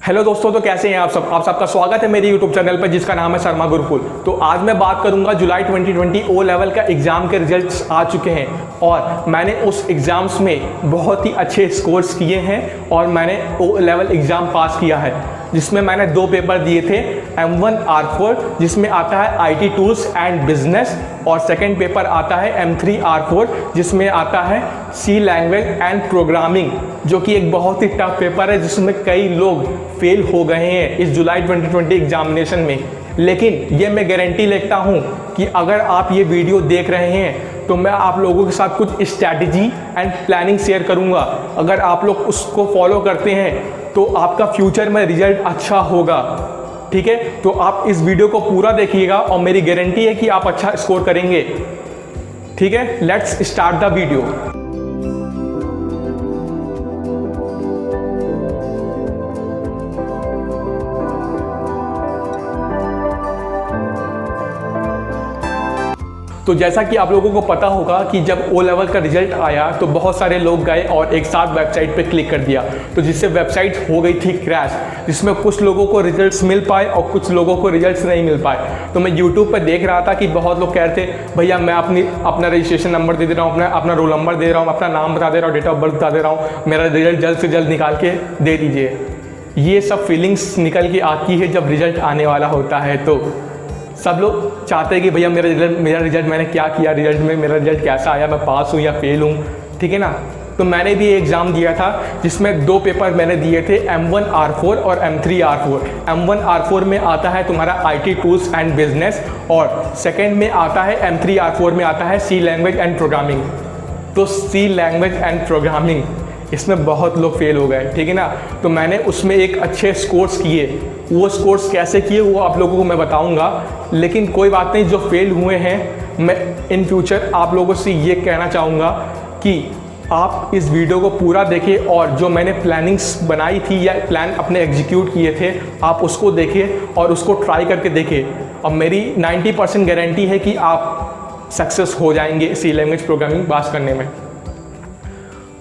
Hello दोस्तों, तो कैसे हैं आप सबका स्वागत है मेरे यूट्यूब चैनल पर जिसका नाम है शर्मा गुरुकुल। तो आज मैं बात करूंगा जुलाई 2020 ओ लेवल का एग्ज़ाम के रिजल्ट्स आ चुके हैं और मैंने उस एग्ज़ाम्स में बहुत ही अच्छे स्कोर्स किए हैं और मैंने ओ लेवल एग्ज़ाम पास किया है, जिसमें मैंने 2 पेपर दिए थे। M1 R4 जिसमें आता है IT टूल्स एंड बिजनेस और सेकंड पेपर आता है M3 R4 जिसमें आता है C लैंग्वेज एंड प्रोग्रामिंग, जो कि एक बहुत ही टफ पेपर है जिसमें कई लोग फेल हो गए हैं इस जुलाई 2020 एग्जामिनेशन में। लेकिन ये मैं गारंटी लेता हूँ कि अगर आप ये वीडियो देख रहे हैं तो मैं आप लोगों के साथ कुछ स्ट्रैटेजी एंड प्लानिंग शेयर करूँगा। अगर आप लोग उसको फॉलो करते हैं तो आपका फ्यूचर में रिजल्ट अच्छा होगा। ठीक है, तो आप इस वीडियो को पूरा देखिएगा और मेरी गारंटी है कि आप अच्छा स्कोर करेंगे। ठीक है, लेट्स स्टार्ट द वीडियो। तो जैसा कि आप लोगों को पता होगा कि जब ओ लेवल का रिजल्ट आया तो बहुत सारे लोग गए और एक साथ वेबसाइट पे क्लिक कर दिया, तो जिससे वेबसाइट हो गई थी क्रैश, जिसमें कुछ लोगों को रिजल्ट्स मिल पाए और कुछ लोगों को रिजल्ट्स नहीं मिल पाए। तो मैं यूट्यूब पर देख रहा था कि बहुत लोग कह रहे थे भैया मैं अपना रजिस्ट्रेशन नंबर दे रहा हूँ, अपना रोल नंबर दे रहा हूँ, अपना नाम बता दे रहा हूँ, डेट ऑफ बर्थ बता दे रहा हूँ, मेरा रिजल्ट जल्द से जल्द निकाल के दे दीजिए। ये सब फीलिंग्स निकल के आती है जब रिजल्ट आने वाला होता है। तो सब लोग चाहते हैं कि भैया मेरा रिजल्ट मैंने क्या किया, रिजल्ट में मेरा रिजल्ट कैसा आया, मैं पास हूँ या फेल हूँ। ठीक है ना। तो मैंने भी एग्ज़ाम दिया था जिसमें 2 पेपर मैंने दिए थे, M1 R4 और M3 R4। M1 R4 में आता है तुम्हारा IT टूल्स एंड बिजनेस और सेकेंड में आता है M3 R4 में आता है C लैंग्वेज एंड प्रोग्रामिंग। तो C लैंग्वेज एंड प्रोग्रामिंग इसमें बहुत लोग फेल हो गए। ठीक है ना। तो मैंने उसमें एक अच्छे स्कोर्स किए, वो स्कोर्स कैसे किए वो आप लोगों को मैं बताऊंगा। लेकिन कोई बात नहीं, जो फेल हुए हैं मैं इन फ्यूचर आप लोगों से ये कहना चाहूँगा कि आप इस वीडियो को पूरा देखें और जो मैंने प्लानिंग्स बनाई थी या प्लान अपने एग्जीक्यूट किए थे आप उसको देखें और उसको ट्राई करके देखें। और मेरी 90% गारंटी है कि आप सक्सेस हो जाएंगे C लैंग्वेज प्रोग्रामिंग पास करने में।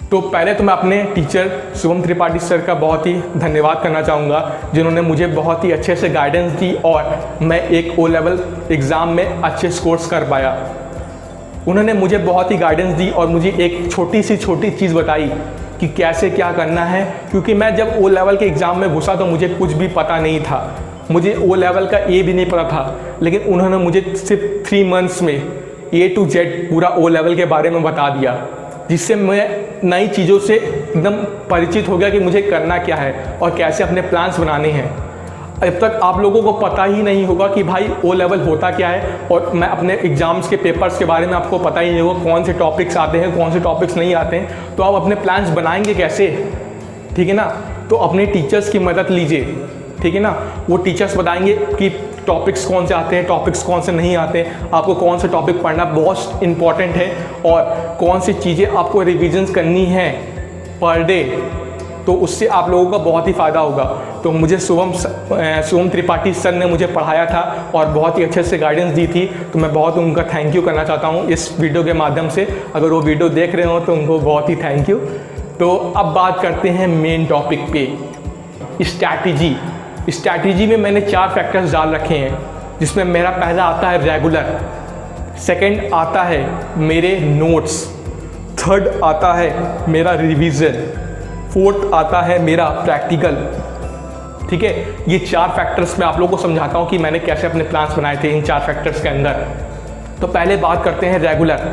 तो पहले तो मैं अपने टीचर शुभम त्रिपाठी सर का बहुत ही धन्यवाद करना चाहूँगा, जिन्होंने मुझे बहुत ही अच्छे से गाइडेंस दी और मैं एक ओ लेवल एग्ज़ाम में अच्छे स्कोर्स कर पाया। उन्होंने मुझे बहुत ही गाइडेंस दी और मुझे एक छोटी चीज़ बताई कि कैसे क्या करना है, क्योंकि मैं जब ओ लेवल के एग्ज़ाम में घुसा तो मुझे कुछ भी पता नहीं था, मुझे ओ लेवल का A भी नहीं पता था। लेकिन उन्होंने मुझे सिर्फ 3 मंथ्स में A to Z पूरा ओ लेवल के बारे में बता दिया, जिससे मैं नई चीज़ों से एकदम परिचित हो गया कि मुझे करना क्या है और कैसे अपने प्लान्स बनाने हैं। अब तक आप लोगों को पता ही नहीं होगा कि भाई ओ लेवल होता क्या है, और मैं अपने एग्ज़ाम्स के पेपर्स के बारे में आपको पता ही नहीं होगा कौन से टॉपिक्स आते हैं कौन से टॉपिक्स नहीं आते हैं। तो आप अपने प्लान्स बनाएंगे कैसे। ठीक है ना। तो अपने टीचर्स की मदद लीजिए। ठीक है ना। वो टीचर्स बताएंगे कि टॉपिक्स कौन से आते हैं, टॉपिक्स कौन से नहीं आते हैं, आपको कौन से टॉपिक पढ़ना बहुत इंपॉर्टेंट है और कौन सी चीज़ें आपको रिविजन्स करनी है पर डे। तो उससे आप लोगों का बहुत ही फ़ायदा होगा। तो मुझे शुभम त्रिपाठी सर ने मुझे पढ़ाया था और बहुत ही अच्छे से गाइडेंस दी थी, तो मैं बहुत उनका थैंक यू करना चाहता हूँ इस वीडियो के माध्यम से। अगर वो वीडियो देख रहे हो तो उनको बहुत ही थैंक यू। तो अब बात करते हैं मेन टॉपिक पे, स्ट्रैटेजी में मैंने 4 फैक्टर्स डाल रखे हैं, जिसमें मेरा पहला आता है रेगुलर, सेकंड आता है मेरे नोट्स, थर्ड आता है मेरा रिवीजन, फोर्थ आता है मेरा प्रैक्टिकल। ठीक है, ये 4 फैक्टर्स मैं आप लोगों को समझाता हूँ कि मैंने कैसे अपने प्लान्स बनाए थे इन 4 फैक्टर्स के अंदर। तो पहले बात करते हैं रेगुलर।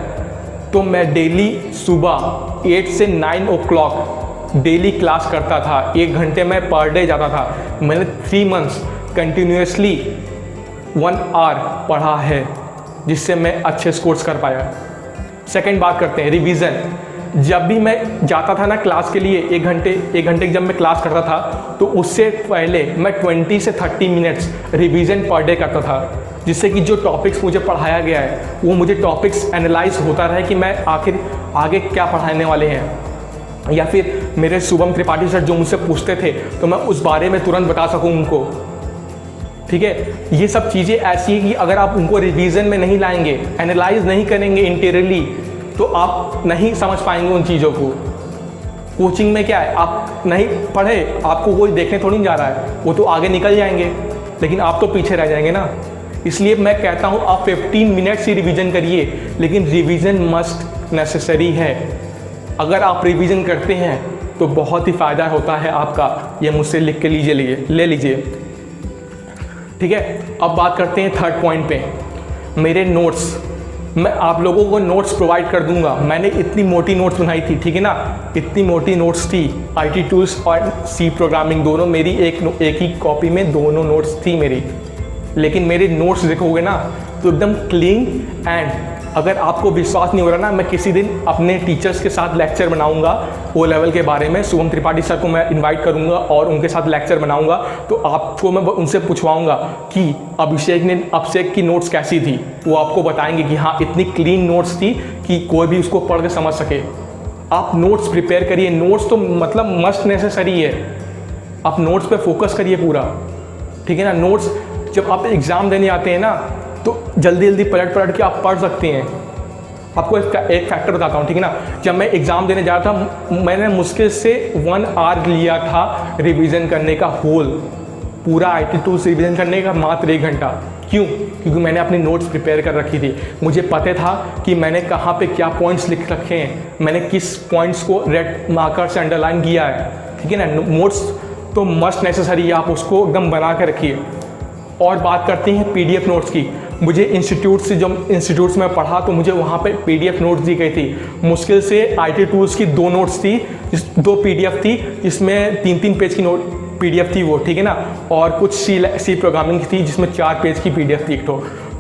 तो मैं डेली सुबह 8 से 9 o'clock डेली क्लास करता था, 1 घंटे में पर डे जाता था। मैंने 3 मंथ्स कंटिन्यूसली 1 आवर पढ़ा है, जिससे मैं अच्छे स्कोर्स कर पाया। सेकंड बात करते हैं रिवीजन। जब भी मैं जाता था ना क्लास के लिए, 1 घंटे जब मैं क्लास करता था तो उससे पहले मैं 20 से 30 मिनट्स रिवीजन पर डे करता था, जिससे कि जो टॉपिक्स मुझे पढ़ाया गया है वो मुझे टॉपिक्स एनालाइज होता रहे कि मैं आखिर आगे क्या पढ़ाने वाले हैं, या फिर मेरे शुभम त्रिपाठी सर जो मुझसे पूछते थे तो मैं उस बारे में तुरंत बता सकूं उनको। ठीक है, ये सब चीज़ें ऐसी है कि अगर आप उनको रिवीजन में नहीं लाएंगे, एनालाइज नहीं करेंगे इंटीरियरली, तो आप नहीं समझ पाएंगे उन चीज़ों को। कोचिंग में क्या है, आप नहीं पढ़े, आपको कोई देखने थोड़ी नहीं जा रहा है, वो तो आगे निकल जाएंगे, लेकिन आप तो पीछे रह जाएंगे ना। इसलिए मैं कहता हूँ आप 15 मिनट्स ही रिवीजन करिए, लेकिन रिवीजन मस्ट नेसेसरी है। अगर आप रिवीजन करते हैं तो बहुत ही फ़ायदा होता है आपका। ये मुझसे लिख के ले लीजिए, ठीक है। अब बात करते हैं थर्ड पॉइंट पे, मेरे नोट्स। मैं आप लोगों को नोट्स प्रोवाइड कर दूंगा। मैंने इतनी मोटी नोट्स बनाई थी, ठीक है ना, इतनी मोटी नोट्स थी। IT टूल्स और C प्रोग्रामिंग दोनों मेरी एक ही कॉपी में दोनों नोट्स थी मेरी। लेकिन मेरे नोट्स देखोगे ना तो एकदम क्लीन। एंड अगर आपको विश्वास नहीं हो रहा ना, मैं किसी दिन अपने टीचर्स के साथ लेक्चर बनाऊंगा O लेवल के बारे में। शुभम त्रिपाठी सर को मैं इनवाइट करूंगा और उनके साथ लेक्चर बनाऊंगा, तो आपको मैं उनसे पूछवाऊंगा कि अभिषेक की नोट्स कैसी थी। वो आपको बताएंगे कि हाँ इतनी क्लीन नोट्स थी कि कोई भी उसको पढ़ के समझ सके। आप नोट्स प्रिपेयर करिए, नोट्स तो मतलब मस्ट नेसेसरी है। आप नोट्स पे फोकस करिए पूरा, ठीक है ना। नोट्स जब आप एग्ज़ाम देने आते हैं ना तो जल्दी जल्दी पलट के आप पढ़ सकते हैं। आपको एक फैक्टर बताता हूँ, ठीक है ना। जब मैं एग्ज़ाम देने जा रहा था, मैंने मुश्किल से 1 आवर लिया था रिवीजन करने का, होल पूरा IT टूल्स रिवीजन करने का मात्र 1 घंटा। क्यों? क्योंकि मैंने अपनी नोट्स प्रिपेयर कर रखी थी। मुझे पता था कि मैंने कहाँ पे क्या पॉइंट्स लिख रखे हैं, मैंने किस पॉइंट्स को रेड मार्कर से अंडरलाइन किया है, ठीक है ना। नोट्स तो मस्ट नेसेसरी है, आप उसको एकदम बना के रखिए। और बात करते हैं PDF नोट्स की। मुझे इंस्टीट्यूट्स में पढ़ा तो मुझे वहाँ पे PDF नोट्स दी गई थी। मुश्किल से IT टूल्स की 2 नोट्स थी, 2 PDF थी, जिसमें 3-3 पेज की PDF थी वो, ठीक है ना। और कुछ C प्रोग्रामिंग की थी जिसमें 4 पेज की PDF थी एक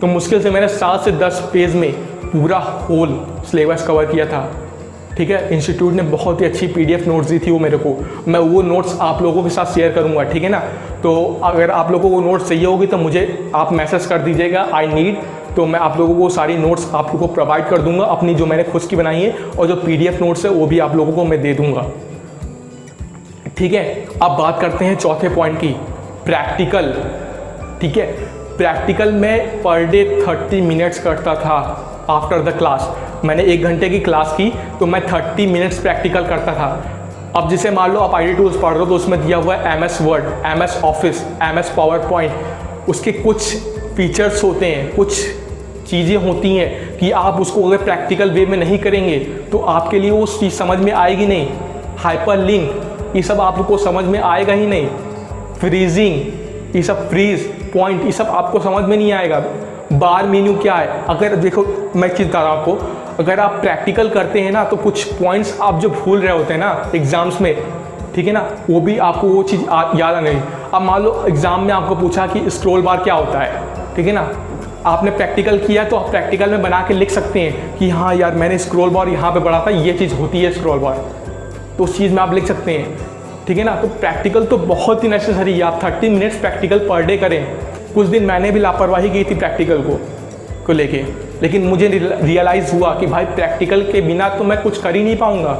तो मुश्किल से मैंने 7 से 10 पेज में पूरा होल सिलेबस कवर किया था, ठीक है। इंस्टीट्यूट ने बहुत ही अच्छी PDF नोट्स दी थी वो मेरे को। मैं वो नोट्स आप लोगों के साथ शेयर करूँगा, ठीक है ना। तो अगर आप लोगों को नोट्स चाहिए होगी तो मुझे आप मैसेज कर दीजिएगा आई नीड, तो मैं आप लोगों को सारी नोट्स आप लोगों को प्रोवाइड कर दूंगा, अपनी जो मैंने खुद की बनाई है। और जो PDF नोट्स है वो भी आप लोगों को मैं दे दूंगा, ठीक है। अब बात करते हैं चौथे पॉइंट की, प्रैक्टिकल, ठीक है। प्रैक्टिकल में पर डे 30 मिनट्स करता था आफ्टर द क्लास। मैंने 1 घंटे की क्लास की तो मैं 30 मिनट्स प्रैक्टिकल करता था। अब जैसे मान लो आप IT टूल्स पढ़ रहे हो तो उसमें दिया हुआ है MS word, MS office, MS power point. उसके कुछ फीचर्स होते हैं, कुछ चीज़ें होती हैं कि आप उसको अगर प्रैक्टिकल वे में नहीं करेंगे तो आपके लिए वो चीज़ समझ में आएगी नहीं। हाइपर लिंक, ये सब आपको समझ में आएगा ही नहीं। फ्रीजिंग, ये सब फ्रीज पॉइंट, ये सब आपको समझ में नहीं आएगा। बार मेन्यू क्या है, अगर देखो मैं चीज़ बता रहा हूँ आपको, अगर आप प्रैक्टिकल करते हैं ना तो कुछ पॉइंट्स आप जो भूल रहे होते हैं ना एग्जाम्स में, ठीक है ना, वो भी आपको वो चीज़ याद आ नहीं। अब मान लो एग्ज़ाम में आपको पूछा कि स्क्रॉल बार क्या होता है, ठीक है ना, आपने प्रैक्टिकल किया तो आप प्रैक्टिकल में बना के लिख सकते हैं कि हाँ यार मैंने स्क्रॉल बार यहाँ पे पढ़ा था, ये चीज़ होती है स्क्रॉल बार, तो उस चीज़ में आप लिख सकते हैं, ठीक है ना। तो प्रैक्टिकल तो बहुत ही नेसेसरी है। आप 30 मिनट्स प्रैक्टिकल पर डे करें। कुछ दिन मैंने भी लापरवाही की थी प्रैक्टिकल को लेके, लेकिन मुझे रियलाइज़ हुआ कि भाई प्रैक्टिकल के बिना तो मैं कुछ कर ही नहीं पाऊँगा।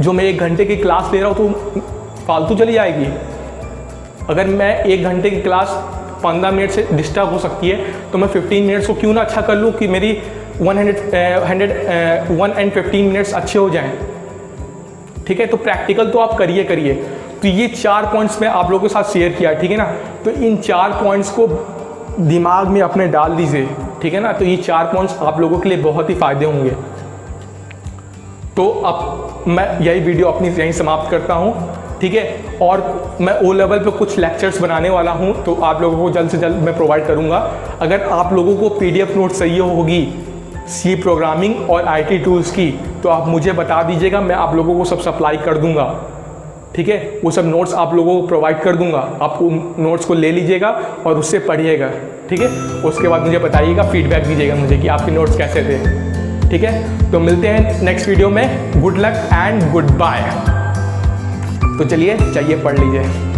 जो मैं 1 घंटे की क्लास ले रहा हूँ तो फालतू चली जाएगी। अगर मैं 1 घंटे की क्लास 15 मिनट से डिस्टर्ब हो सकती है तो मैं 15 मिनट्स को क्यों ना अच्छा कर लूँ कि मेरी 115 मिनट्स अच्छे हो जाएं, ठीक है। तो प्रैक्टिकल तो आप करिए। तो ये 4 पॉइंट्स मैं आप लोगों के साथ शेयर किया, ठीक है ना। तो इन 4 पॉइंट्स को दिमाग में अपने डाल दीजिए, ठीक है ना। तो ये 4 पॉइंट्स आप लोगों के लिए बहुत ही फ़ायदे होंगे। तो अब मैं यही वीडियो अपनी यहीं समाप्त करता हूँ, ठीक है। और मैं O लेवल पे कुछ लेक्चर्स बनाने वाला हूँ तो आप लोगों को जल्द से जल्द मैं प्रोवाइड करूँगा। अगर आप लोगों को PDF नोट चाहिए होगी C प्रोग्रामिंग और IT टूल्स की तो आप मुझे बता दीजिएगा, मैं आप लोगों को सब सप्लाई कर दूँगा, ठीक है। वो सब नोट्स आप लोगों को प्रोवाइड कर दूंगा। आप उन नोट्स को ले लीजिएगा और उससे पढ़िएगा, ठीक है। उसके बाद मुझे बताइएगा, फीडबैक दीजिएगा मुझे कि आपके नोट्स कैसे थे, ठीक है। तो मिलते हैं नेक्स्ट वीडियो में। Good luck and goodbye. तो चलिए पढ़ लीजिए।